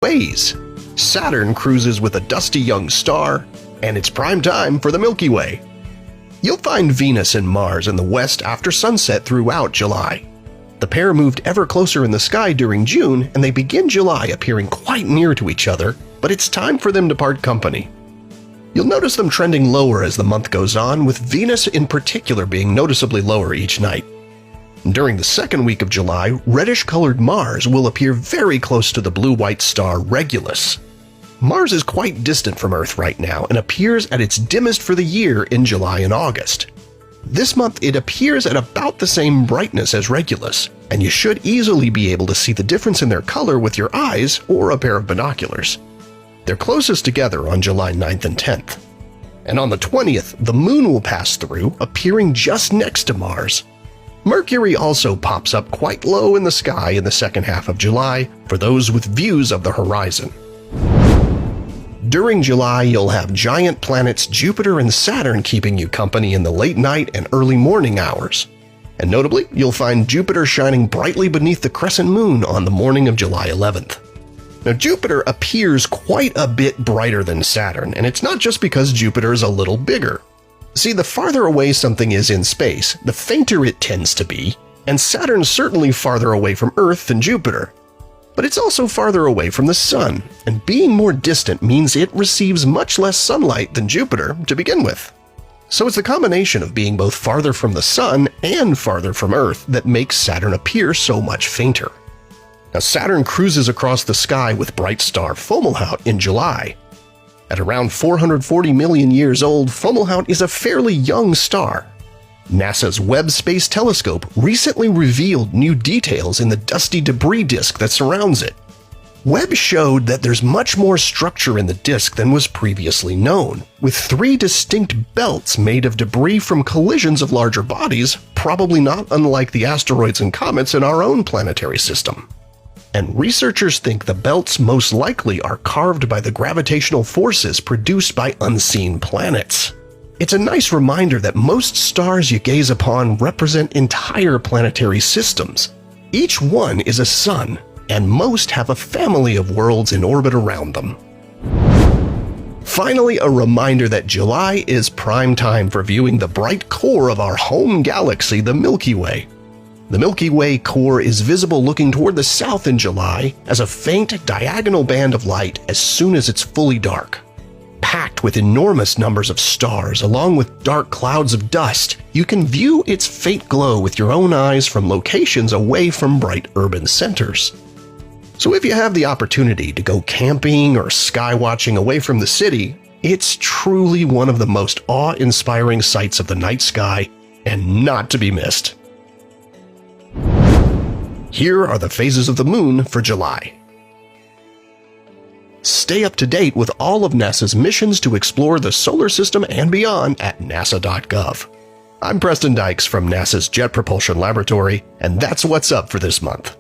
ways. Saturn cruises with a dusty young star, and it's prime time for the Milky Way. You'll find Venus and Mars in the west after sunset throughout July. The pair moved ever closer in the sky during June, and they begin July appearing quite near to each other, but it's time for them to part company. You'll notice them trending lower as the month goes on, with Venus in particular being noticeably lower each night. During the second week of July, reddish-colored Mars will appear very close to the blue-white star Regulus. Mars is quite distant from Earth right now and appears at its dimmest for the year in July and August. This month it appears at about the same brightness as Regulus, and you should easily be able to see the difference in their color with your eyes or a pair of binoculars. They're closest together on July 9th and 10th. And on the 20th, the Moon will pass through, appearing just next to Mars. Mercury also pops up quite low in the sky in the second half of July for those with views of the horizon. During July, you'll have giant planets Jupiter and Saturn keeping you company in the late night and early morning hours. And notably, you'll find Jupiter shining brightly beneath the crescent moon on the morning of July 11th. Now, Jupiter appears quite a bit brighter than Saturn, and it's not just because Jupiter is a little bigger. See, the farther away something is in space, the fainter it tends to be, and Saturn's certainly farther away from Earth than Jupiter. But it's also farther away from the Sun, and being more distant means it receives much less sunlight than Jupiter to begin with. So it's the combination of being both farther from the Sun and farther from Earth that makes Saturn appear so much fainter. Now, Saturn cruises across the sky with bright star Fomalhaut in July. At around 440 million years old, Fomalhaut is a fairly young star. NASA's Webb Space Telescope recently revealed new details in the dusty debris disk that surrounds it. Webb showed that there's much more structure in the disk than was previously known, with 3 distinct belts made of debris from collisions of larger bodies, probably not unlike the asteroids and comets in our own planetary system. And researchers think the belts most likely are carved by the gravitational forces produced by unseen planets. It's a nice reminder that most stars you gaze upon represent entire planetary systems. Each one is a sun, and most have a family of worlds in orbit around them. Finally, a reminder that July is prime time for viewing the bright core of our home galaxy, the Milky Way. The Milky Way core is visible looking toward the south in July as a faint diagonal band of light as soon as it's fully dark. Packed with enormous numbers of stars along with dark clouds of dust, you can view its faint glow with your own eyes from locations away from bright urban centers. So if you have the opportunity to go camping or skywatching away from the city, it's truly one of the most awe-inspiring sights of the night sky and not to be missed. Here are the phases of the moon for July. Stay up to date with all of NASA's missions to explore the solar system and beyond at nasa.gov. I'm Preston Dykes from NASA's Jet Propulsion Laboratory, and that's what's up for this month.